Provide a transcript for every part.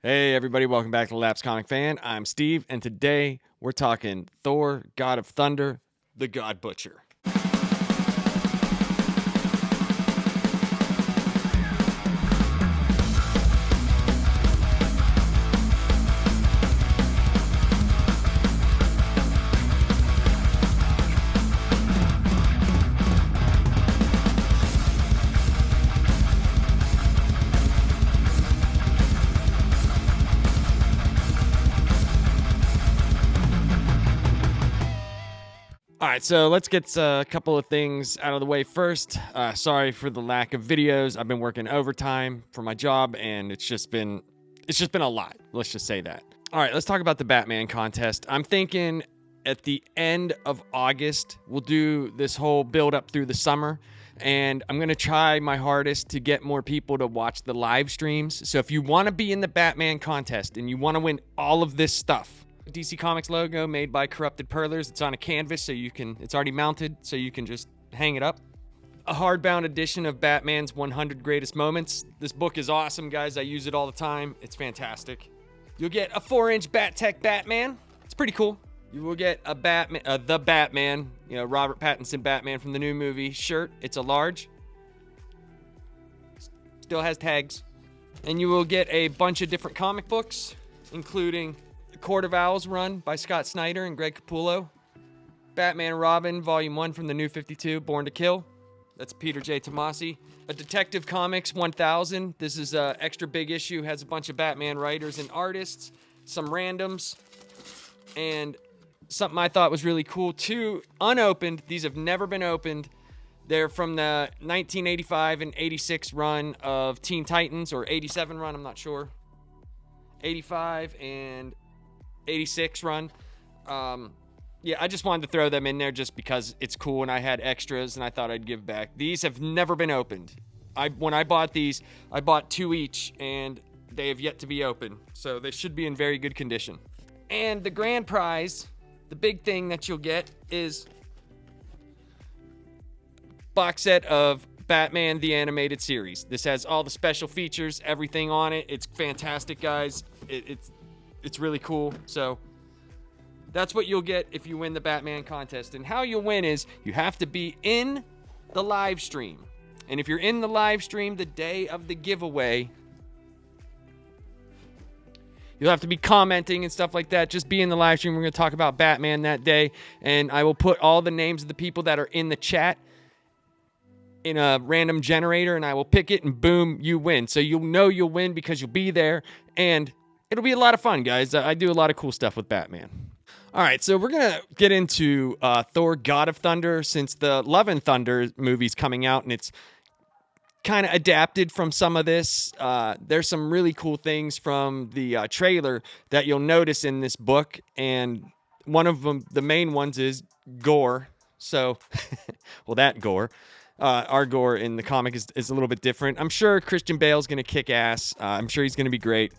Hey everybody, welcome back to Lapsed Comic Fan. I'm Steve, and today we're talking Thor God of Thunder, the God Butcher. All right, so let's get a couple of things out of the way first. Sorry for the lack of videos. I've been working overtime for my job, and it's just been a lot. Let's just say that. All right, let's talk about the Batman contest. I'm thinking at the end of August, we'll do this whole build up through the summer, and I'm gonna try my hardest to get more people to watch the live streams. So if you want to be in the Batman contest and you want to win all of this stuff, DC Comics logo made by Corrupted Pearlers. It's on a canvas, so it's already mounted, so you can just hang it up. A hardbound edition of Batman's 100 Greatest Moments. This book is awesome, guys. I use it all the time. It's fantastic. You'll get a 4-inch Bat-Tech Batman. It's pretty cool. You will get a Batman, the Batman, Robert Pattinson Batman from the new movie shirt. It's a large. Still has tags. And you will get a bunch of different comic books, including Court of Owls run by Scott Snyder and Greg Capullo. Batman and Robin, Volume 1 from the New 52, Born to Kill. That's Peter J. Tomasi. A Detective Comics 1000. This is an extra big issue. Has a bunch of Batman writers and artists. Some randoms. And something I thought was really cool, too. Unopened. These have never been opened. They're from the 1985 and 86 run of Teen Titans, or 87 run, I'm not sure. 85 and 86 run. Yeah, I just wanted to throw them in there just because it's cool and I had extras and I thought I'd give back. These have never been opened. When I bought these, I bought 2 each and they have yet to be opened. So they should be in very good condition. And the grand prize, the big thing that you'll get, is box set of Batman the Animated Series. This has all the special features, everything on it. It's fantastic, guys. It's really cool. So that's what you'll get if you win the Batman contest. And how you'll win is you have to be in the live stream. And if you're in the live stream the day of the giveaway, you'll have to be commenting and stuff like that. Just be in the live stream. We're going to talk about Batman that day. And I will put all the names of the people that are in the chat in a random generator, and I will pick it, and boom, you win. So you'll know you'll win because you'll be there, and it'll be a lot of fun, guys. I do a lot of cool stuff with Batman. All right, so we're going to get into Thor God of Thunder, since the Love and Thunder movie's coming out, and it's kind of adapted from some of this. There's some really cool things from the trailer that you'll notice in this book, and one of them, the main ones, is Gore. So, well, that Gore. Our Gore in the comic is a little bit different. I'm sure Christian Bale's going to kick ass. I'm sure he's going to be great.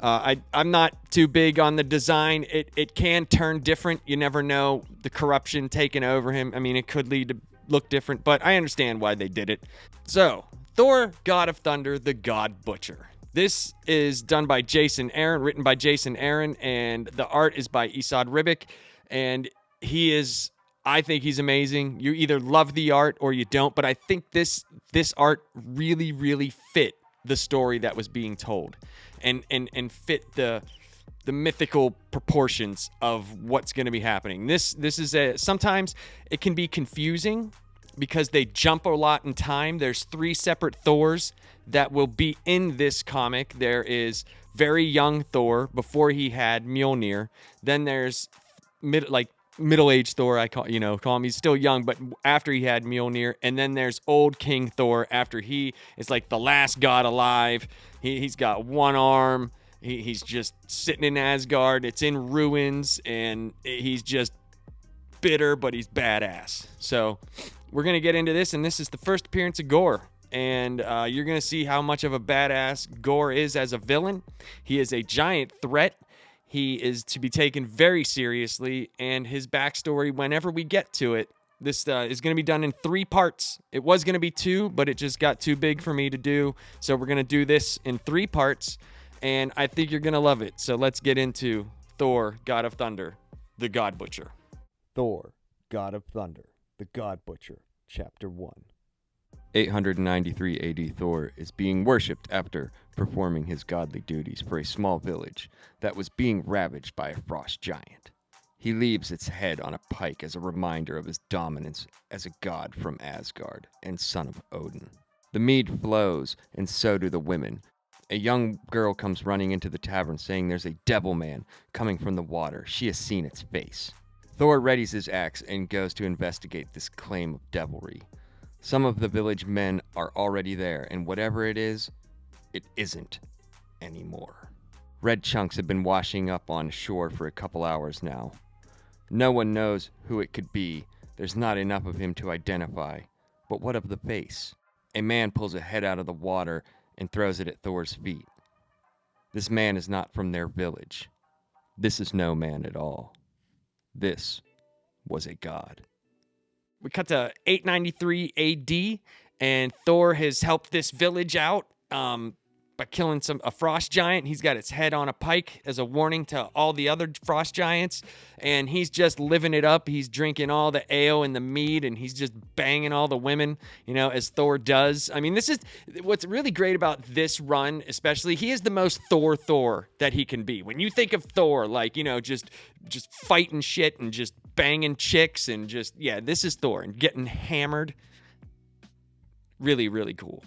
I'm not too big on the design. It can turn different. You never know, the corruption taking over him. I mean, it could lead to look different, but I understand why they did it. So, Thor God of Thunder, the God Butcher. This is done by Jason Aaron, written by Jason Aaron, and the art is by Esad Ribic, and I think he's amazing. You either love the art or you don't, but I think this art really, really fit the story that was being told, and fit the mythical proportions of what's going to be happening. This is sometimes it can be confusing because they jump a lot in time. There's 3 separate Thors that will be in this comic. There is very young Thor before he had Mjolnir. Then there's middle-aged Thor, I call him. He's still young, but after he had Mjolnir. And then there's old King Thor after he is like the last god alive. He's got one arm. He's just sitting in Asgard. It's in ruins, and he's just bitter, but he's badass. So we're going to get into this, and this is the first appearance of Gore. And you're going to see how much of a badass Gore is as a villain. He is a giant threat. He is to be taken very seriously, and his backstory, whenever we get to it, this is going to be done in 3 parts. It was going to be 2, but it just got too big for me to do, so we're going to do this in 3 parts. and I think you're going to love it. So let's get into Thor, God of Thunder, the God Butcher. Thor, God of Thunder, the God Butcher, Chapter 1. 893 AD Thor is being worshipped after performing his godly duties for a small village that was being ravaged by a frost giant. He leaves its head on a pike as a reminder of his dominance as a god from Asgard and son of Odin. The mead flows, and so do the women. A young girl comes running into the tavern saying there's a devil man coming from the water. She has seen its face. Thor readies his axe and goes to investigate this claim of devilry. Some of the village men are already there, and whatever it isn't anymore. Red chunks have been washing up on shore for a couple hours now. No one knows who it could be. There's not enough of him to identify. But what of the face? A man pulls a head out of the water and throws it at Thor's feet. This man is not from their village. This is no man at all. This was a god. We cut to 893 AD, and Thor has helped this village out by killing a frost giant. He's got its head on a pike as a warning to all the other frost giants, and he's just living it up. He's drinking all the ale and the mead, and he's just banging all the women, as Thor does. I mean, this is what's really great about this run, especially. He is the most Thor that he can be. When you think of Thor, just fighting shit and just banging chicks and this is Thor and getting hammered. Really, really cool.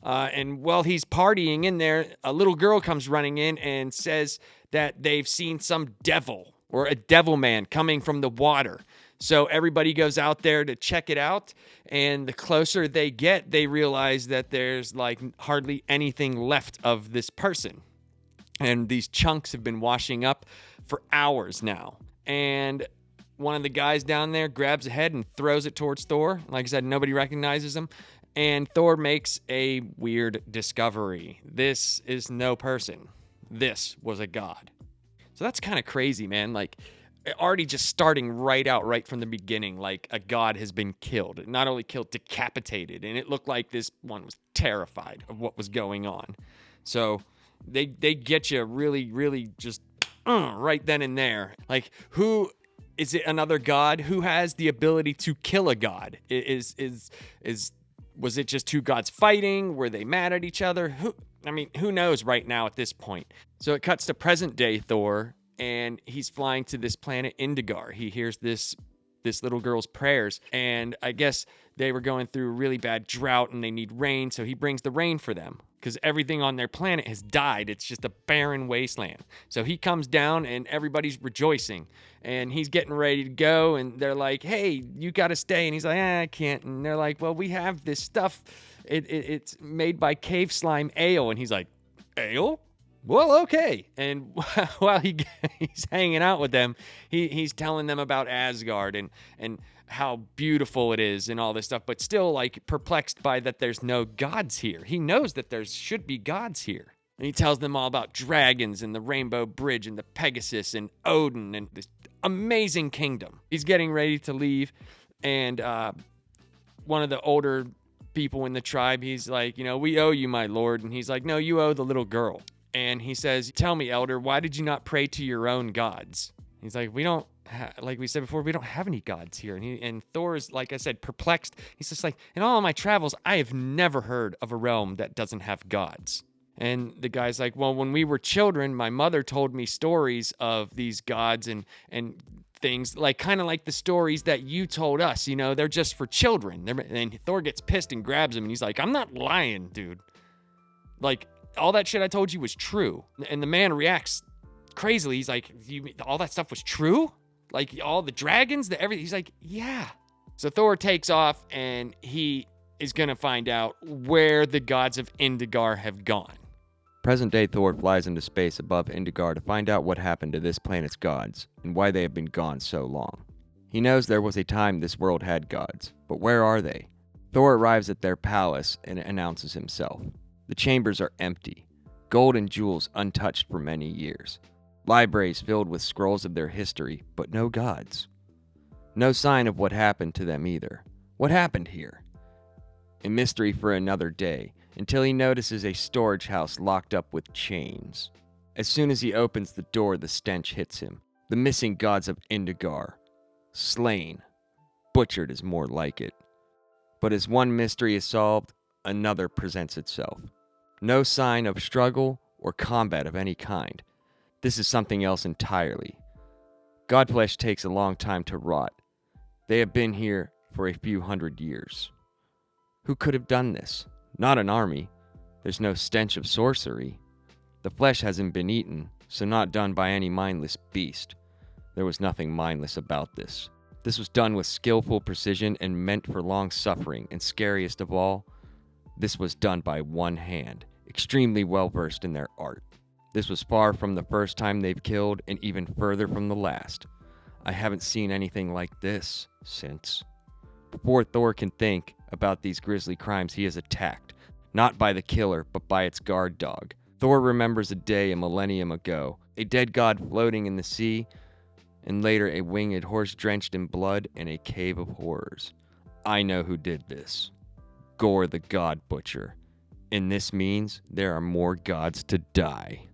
And while he's partying in there, a little girl comes running in and says that they've seen some devil or a devil man coming from the water. So everybody goes out there to check it out. And the closer they get, they realize that there's hardly anything left of this person. And these chunks have been washing up for hours now. And one of the guys down there grabs a head and throws it towards Thor. Like I said, nobody recognizes him. And Thor makes a weird discovery. This is no person. This was a god. So that's kind of crazy, man. Already just starting right from the beginning, a god has been killed. Not only killed, decapitated. And it looked like this one was terrified of what was going on. So they get you really, really just right then and there. Who... Is it another god? Who has the ability to kill a god? Was it just two gods fighting? Were they mad at each other? Who knows right now at this point? So it cuts to present day Thor, and he's flying to this planet Indgar. He hears this little girl's prayers, and I guess they were going through a really bad drought and they need rain, so he brings the rain for them because everything on their planet has died. It's just a barren wasteland. So he comes down and everybody's rejoicing, and he's getting ready to go, and they're like, hey, you got to stay. And he's like, I can't. And they're like, well, we have this stuff. It's made by cave slime ale. And he's like, ale? Well, okay. And while he's hanging out with them, he's telling them about Asgard and how beautiful it is and all this stuff, but still perplexed by that there's no gods here. He knows that there should be gods here. And he tells them all about dragons and the Rainbow Bridge and the Pegasus and Odin and this amazing kingdom. He's getting ready to leave, and one of the older people in the tribe, he's like, we owe you, my lord. And he's like, no, you owe the little girl. And he says, tell me, elder, why did you not pray to your own gods? He's like, we don't, like we said before, we don't have any gods here. And Thor is, like I said, perplexed. He's just like, in all of my travels, I have never heard of a realm that doesn't have gods. And the guy's like, well, when we were children, my mother told me stories of these gods and things, kind of like the stories that you told us. They're just for children. And Thor gets pissed and grabs him, and he's like, I'm not lying, dude. All that shit I told you was true. And the man reacts crazily. He's like, all that stuff was true? All the dragons, everything? He's like, yeah. So Thor takes off, and he is going to find out where the gods of Indgar have gone. Present-day Thor flies into space above Indgar to find out what happened to this planet's gods and why they have been gone so long. He knows there was a time this world had gods, but where are they? Thor arrives at their palace and announces himself. The chambers are empty, gold and jewels untouched for many years. Libraries filled with scrolls of their history, but no gods. No sign of what happened to them either. What happened here? A mystery for another day, until he notices a storage house locked up with chains. As soon as he opens the door, the stench hits him. The missing gods of Indigar. Slain. Butchered is more like it. But as one mystery is solved, another presents itself. No sign of struggle or combat of any kind. This is something else entirely. Godflesh takes a long time to rot. They have been here for a few hundred years. Who could have done this? Not an army. There's no stench of sorcery. The flesh hasn't been eaten, so not done by any mindless beast. There was nothing mindless about this. This was done with skillful precision and meant for long suffering, and scariest of all, this was done by one hand, extremely well versed in their art. This was far from the first time they've killed, and even further from the last. I haven't seen anything like this since. Before Thor can think about these grisly crimes, he is attacked, not by the killer, but by its guard dog. Thor remembers a day a millennium ago, a dead god floating in the sea, and later a winged horse drenched in blood in a cave of horrors. I know who did this. Gore the God Butcher. And this means there are more gods to die.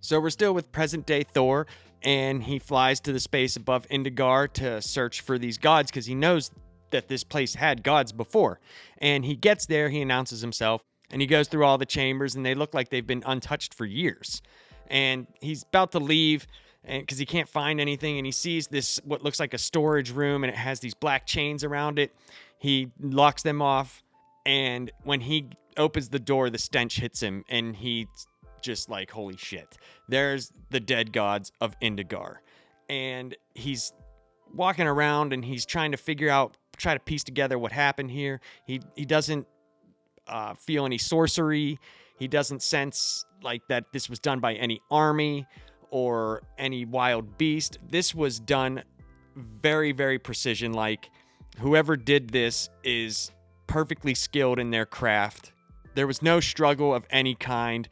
So we're still with present-day Thor, and he flies to the space above Indigar to search for these gods because he knows that this place had gods before. And he gets there, he announces himself, and he goes through all the chambers, and they look like they've been untouched for years. And he's about to leave because he can't find anything, and he sees this, what looks like a storage room, and it has these black chains around it. He locks them off, and when he opens the door, the stench hits him, and he's just like, holy shit. There's the dead gods of Indigar. And he's walking around, and he's trying to try to piece together what happened here. He doesn't feel any sorcery. He doesn't sense like that this was done by any army or any wild beast. This was done very, very precision. Like, whoever did this is perfectly skilled in their craft. There was no struggle of any kind.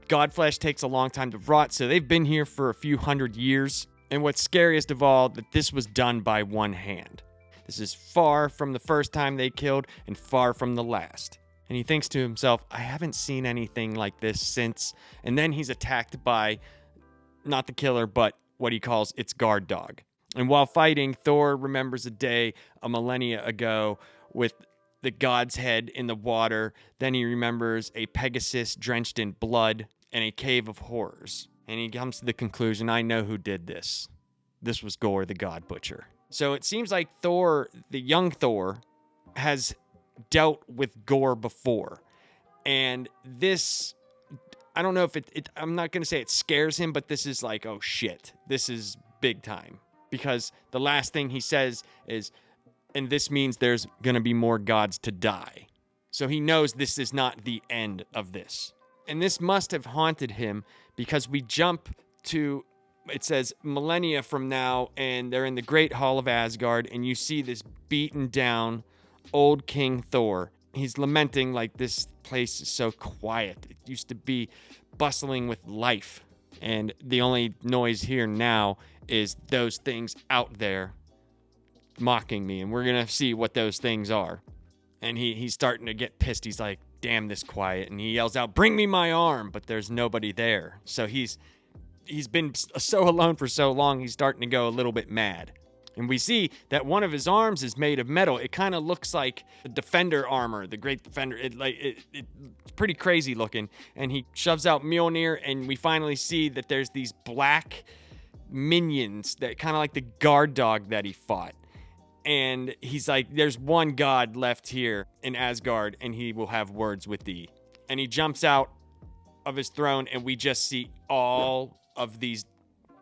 Godflesh takes a long time to rot, so they've been here for a few hundred years. And what's scariest of all, that this was done by one hand. This is far from the first time they killed and far from the last. And he thinks to himself, I haven't seen anything like this since. And then he's attacked by, not the killer, but what he calls its guard dog. And while fighting, Thor remembers a day a millennia ago with the god's head in the water. Then he remembers a Pegasus drenched in blood and a cave of horrors. And he comes to the conclusion, I know who did this. This was Gore the God Butcher. So it seems like Thor, the young Thor, has dealt with Gore before. And this, I don't know if I'm not going to say it scares him, but this is like, oh shit, this is big time. Because the last thing he says is, and this means there's going to be more gods to die. So he knows this is not the end of this. And this must have haunted him because we jump to, it says millennia from now, and they're in the Great Hall of Asgard, and you see this beaten down old King Thor. He's lamenting like this place is so quiet. It used to be bustling with life. And the only noise here now is those things out there mocking me. And we're going to see what those things are. And he's starting to get pissed. He's like, damn this quiet. And he yells out, bring me my arm. But there's nobody there. So he's been so alone for so long, he's starting to go a little bit mad. And we see that one of his arms is made of metal. It kind of looks like the Defender armor, the Great Defender. It's pretty crazy looking. And he shoves out Mjolnir, and we finally see that there's these black minions that kind of like the guard dog that he fought. And he's like, there's one god left here in Asgard, and he will have words with thee. And he jumps out of his throne, and we just see all of these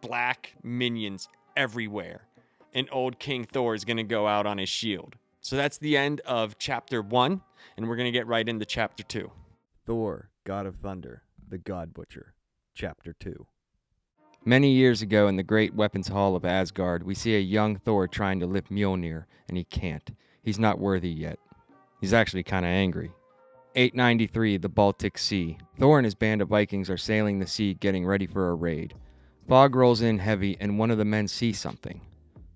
black minions everywhere. And old King Thor is going to go out on his shield. So that's the end of chapter 1, and we're going to get right into chapter 2. Thor, God of Thunder, the God Butcher, Chapter 2. Many years ago in the great weapons hall of Asgard, we see a young Thor trying to lift Mjolnir, and he can't. He's not worthy yet. He's actually kind of angry. 893, the Baltic Sea. Thor and his band of Vikings are sailing the sea, getting ready for a raid. Fog rolls in heavy, and one of the men sees something.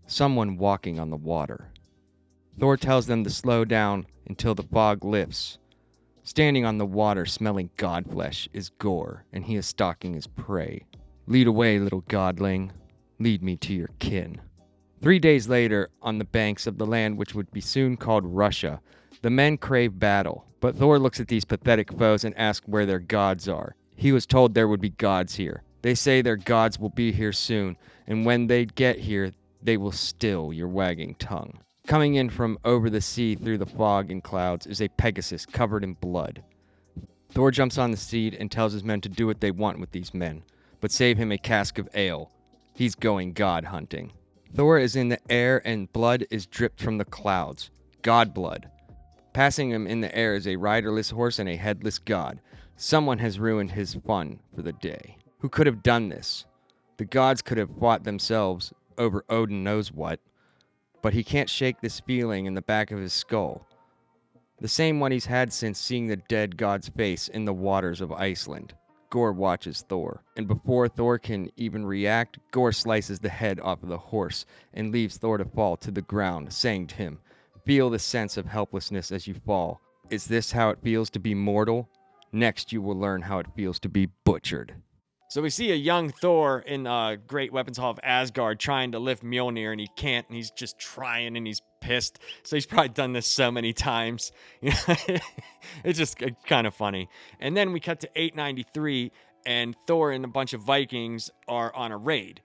Someone walking on the water. Thor tells them to slow down until the fog lifts. Standing on the water smelling god flesh is Gore, and he is stalking his prey. Lead away, little godling. Lead me to your kin. 3 days later, on the banks of the land which would be soon called Russia, the men crave battle, but Thor looks at these pathetic foes and asks where their gods are. He was told there would be gods here. They say their gods will be here soon, and when they get here, they will still your wagging tongue. Coming in from over the sea through the fog and clouds is a Pegasus covered in blood. Thor jumps on the steed and tells his men to do what they want with these men, but save him a cask of ale. He's going god hunting. Thor is in the air and blood is dripped from the clouds. God blood. Passing him in the air is a riderless horse and a headless god. Someone has ruined his fun for the day. Who could have done this? The gods could have fought themselves over Odin knows what, but he can't shake this feeling in the back of his skull. The same one he's had since seeing the dead god's face in the waters of Iceland. Gorr watches Thor, and before Thor can even react, Gorr slices the head off of the horse and leaves Thor to fall to the ground, saying to him, "Feel the sense of helplessness as you fall. Is this how it feels to be mortal? Next you will learn how it feels to be butchered." So we see a young Thor in the Great Weapons Hall of Asgard trying to lift Mjolnir, and he can't, and he's just trying, and he's pissed. So he's probably done this so many times. It's just kind of funny. And then we cut to 893, and Thor and a bunch of Vikings are on a raid.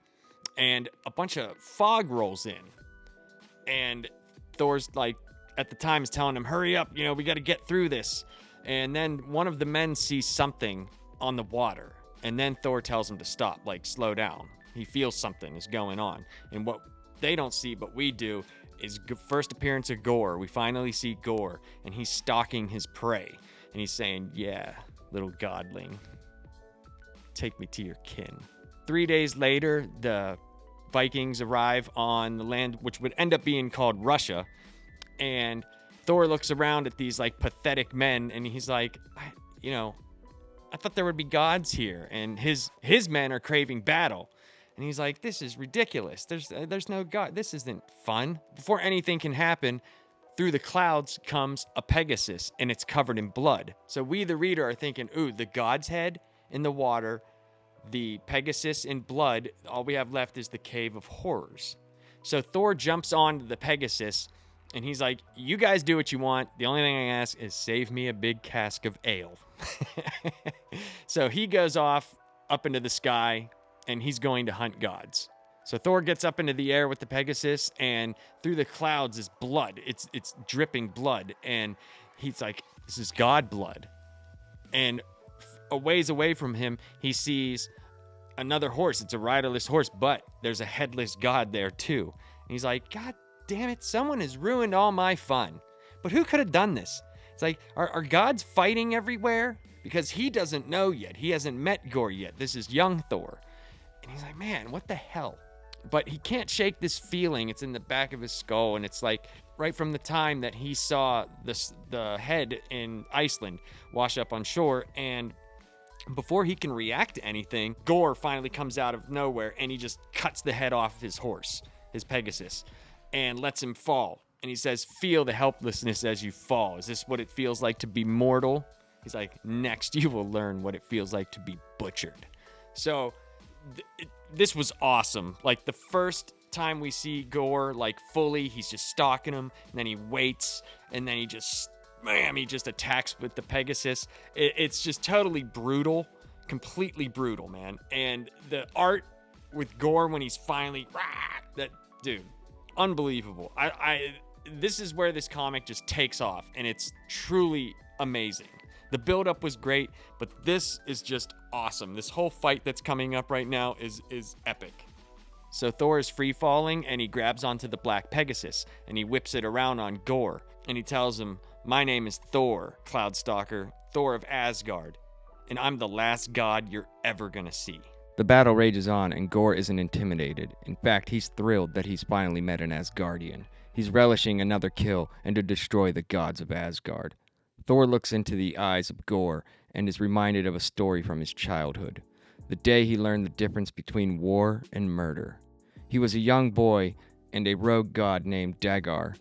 And a bunch of fog rolls in. And Thor's like, at the time, is telling him, hurry up, we got to get through this. And then one of the men sees something on the water. And then Thor tells him to stop, like slow down. He feels something is going on. And what they don't see, but we do, is first appearance of Gorr. We finally see Gorr, and he's stalking his prey. And he's saying, yeah, little godling, take me to your kin. 3 days later, the Vikings arrive on the land, which would end up being called Russia. And Thor looks around at these like pathetic men, and he's like, I thought there would be gods here, and his men are craving battle. And he's like, this is ridiculous. There's no god. This isn't fun. Before anything can happen, through the clouds comes a Pegasus, and it's covered in blood. So we, the reader, are thinking, ooh, the god's head in the water, the Pegasus in blood. All we have left is the Cave of Horrors. So Thor jumps onto the Pegasus, and he's like, you guys do what you want. The only thing I ask is save me a big cask of ale. So he goes off up into the sky, and he's going to hunt gods. So Thor gets up into the air with the Pegasus, and through the clouds is blood. It's dripping blood, and he's like, this is god blood. And a ways away from him, he sees another horse. It's a riderless horse, but there's a headless god there too. And he's like, God damn it, someone has ruined all my fun. But who could have done this? It's like, are gods fighting everywhere? Because he doesn't know yet. He hasn't met Gorr yet. This is young Thor. And he's like, man, what the hell? But he can't shake this feeling. It's in the back of his skull. And it's like right from the time that he saw the head in Iceland wash up on shore. And before he can react to anything, Gorr finally comes out of nowhere, and he just cuts the head off his horse, his Pegasus, and lets him fall. And he says, feel the helplessness as you fall. Is this what it feels like to be mortal? He's like, next you will learn what it feels like to be butchered. So this was awesome. Like the first time we see Gorr, like fully, he's just stalking him, and then he waits, and then he just attacks with the Pegasus. It's just totally brutal, completely brutal, man. And the art with Gorr when he's finally, dude, unbelievable. This is where this comic just takes off, and it's truly amazing. The build-up was great, but this is just awesome. This whole fight that's coming up right now is epic. So Thor is free-falling, and he grabs onto the black Pegasus, and he whips it around on Gorr, and he tells him, my name is Thor, Cloudstalker, Thor of Asgard, and I'm the last god you're ever gonna see. The battle rages on, and Gorr isn't intimidated. In fact, he's thrilled that he's finally met an Asgardian. He's relishing another kill and to destroy the gods of Asgard. Thor looks into the eyes of Gorr and is reminded of a story from his childhood, the day he learned the difference between war and murder. He was a young boy, and a rogue god named Dagar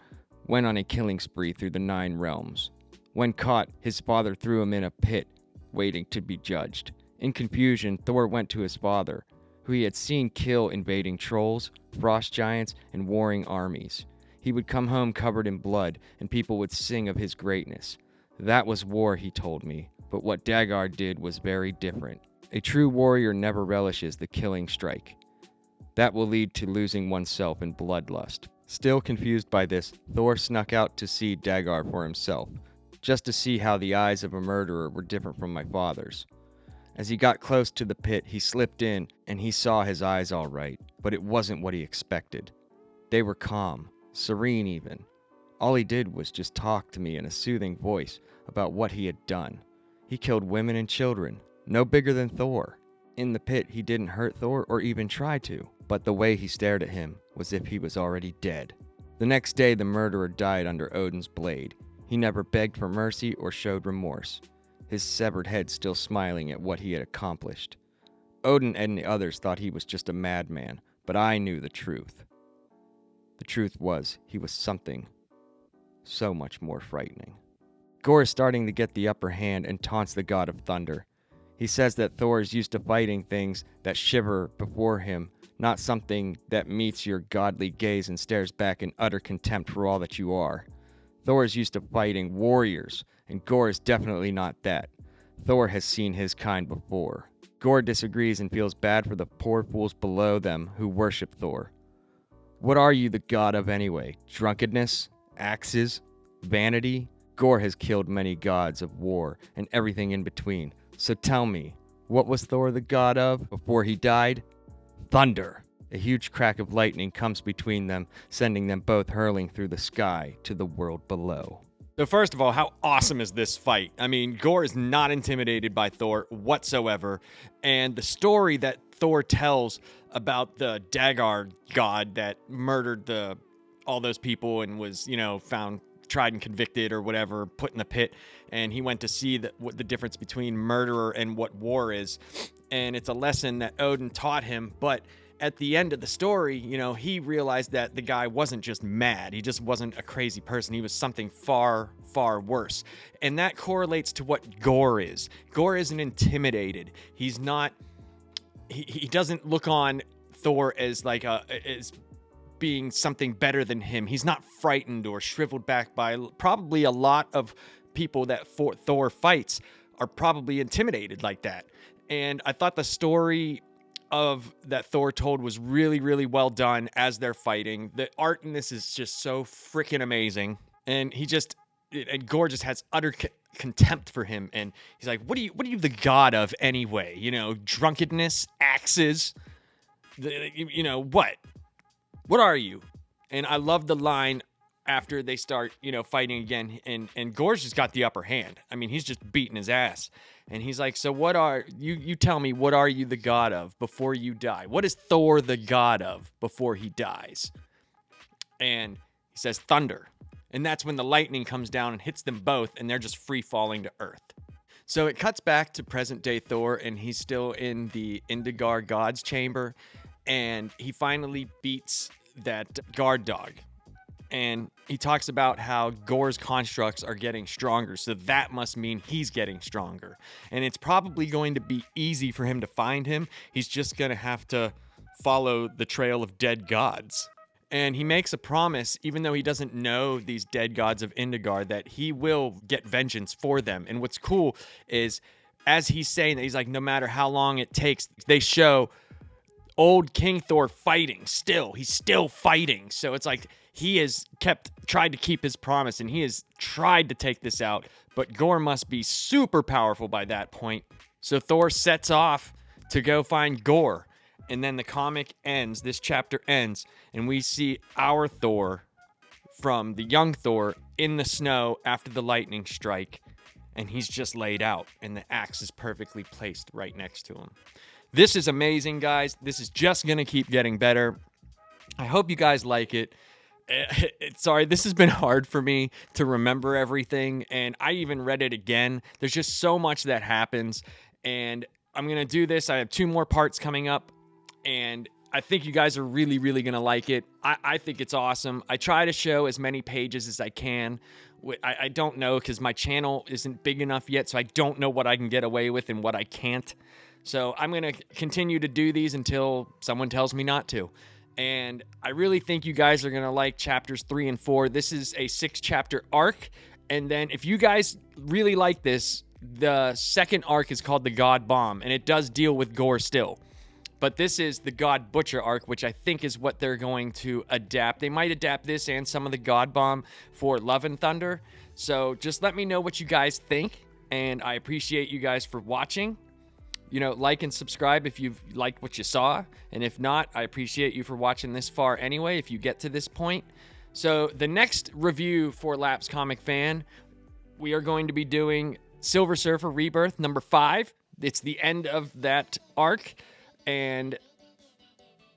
went on a killing spree through the 9 realms. When caught, his father threw him in a pit, waiting to be judged. In confusion, Thor went to his father, who he had seen kill invading trolls, frost giants, and warring armies. He would come home covered in blood, and people would sing of his greatness. That was war, he told me, but what Dagar did was very different. A true warrior never relishes the killing strike. That will lead to losing oneself in bloodlust. Still confused by this, Thor snuck out to see Dagar for himself, just to see how the eyes of a murderer were different from my father's. As he got close to the pit, he slipped in, and he saw his eyes all right, but it wasn't what he expected. They were calm, serene even. All he did was just talk to me in a soothing voice about what he had done. He killed women and children, no bigger than Thor. In the pit, he didn't hurt Thor or even try to, but the way he stared at him was if he was already dead. The next day, the murderer died under Odin's blade. He never begged for mercy or showed remorse, his severed head still smiling at what he had accomplished. Odin and the others thought he was just a madman, but I knew the truth. The truth was, he was something so much more frightening. Gorr is starting to get the upper hand and taunts the God of Thunder. He says that Thor is used to fighting things that shiver before him, not something that meets your godly gaze and stares back in utter contempt for all that you are. Thor is used to fighting warriors, and Gorr is definitely not that. Thor has seen his kind before. Gorr disagrees and feels bad for the poor fools below them who worship Thor. What are you the god of anyway? Drunkenness? Axes? Vanity? Gorr has killed many gods of war and everything in between. So tell me, what was Thor the god of before he died? Thunder. A huge crack of lightning comes between them, sending them both hurling through the sky to the world below. So first of all, how awesome is this fight? I mean, Gorr is not intimidated by Thor whatsoever, and the story that Thor tells about the Dagar god that murdered all those people and was, found tried and convicted or whatever, put in the pit, and he went to see what the difference between murderer and what war is, and it's a lesson that Odin taught him. But at the end of the story, he realized that the guy wasn't just mad. He just wasn't a crazy person. He was something far, far worse. And that correlates to what Gorr is. Gorr isn't intimidated. He's not, he doesn't look on Thor as as being something better than him. He's not frightened or shriveled back by probably a lot of people that Thor fights are probably intimidated like that. And I thought the story of that Thor told was really, really well done as they're fighting. The art in this is just so freaking amazing. And and Gorr just has utter contempt for him. And he's like, what are you the god of anyway? Drunkenness, axes, what are you? And I love the line after they start, fighting again, and Gorr's just got the upper hand. I mean, he's just beating his ass. And he's like, so what are you tell me, what are you the god of before you die? What is Thor the god of before he dies? And he says thunder. And that's when the lightning comes down and hits them both, and they're just free falling to earth. So it cuts back to present day Thor, and he's still in the Indigar God's chamber, and he finally beats that guard dog. And he talks about how Gorr's constructs are getting stronger, so that must mean he's getting stronger. And it's probably going to be easy for him to find him. He's just going to have to follow the trail of dead gods. And he makes a promise, even though he doesn't know these dead gods of Indigar, that he will get vengeance for them. And what's cool is, as he's saying that, he's like, no matter how long it takes, they show old King Thor fighting still. He's still fighting. So it's like he has tried to keep his promise, and he has tried to take this out. But Gorr must be super powerful by that point. So Thor sets off to go find Gorr. And then the comic ends, this chapter ends, and we see our Thor from the young Thor in the snow after the lightning strike. And he's just laid out, and the axe is perfectly placed right next to him. This is amazing, guys. This is just going to keep getting better. I hope you guys like it. Sorry, this has been hard for me to remember everything, and I even read it again. There's just so much that happens, and I'm going to do this. I have 2 more parts coming up, and I think you guys are really, really going to like it. I think it's awesome. I try to show as many pages as I can. I don't know because my channel isn't big enough yet, so I don't know what I can get away with and what I can't. So I'm going to continue to do these until someone tells me not to. And I really think you guys are going to like chapters 3 and 4. This is a 6-chapter arc. And then if you guys really like this, the second arc is called the God Bomb, and it does deal with Gore still. But this is the God Butcher arc, which I think is what they're going to adapt. They might adapt this and some of the God Bomb for Love and Thunder. So just let me know what you guys think, and I appreciate you guys for watching. You know, like and subscribe if you've liked what you saw. And if not, I appreciate you for watching this far anyway, if you get to this point. So the next review for Laps Comic Fan, we are going to be doing Silver Surfer Rebirth number 5. It's the end of that arc. And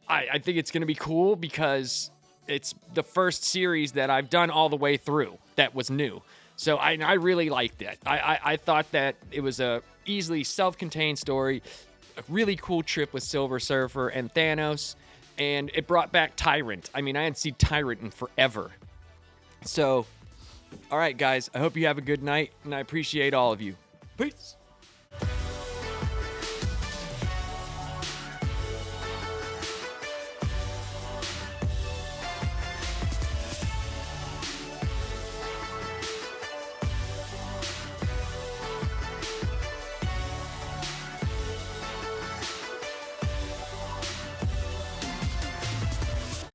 I think it's going to be cool because it's the first series that I've done all the way through that was new. So I really liked it. I thought that it was a easily self-contained story, a really cool trip with Silver Surfer and Thanos, and it brought back Tyrant. I mean, I hadn't seen Tyrant in forever. So, all right, guys, I hope you have a good night, and I appreciate all of you. Peace.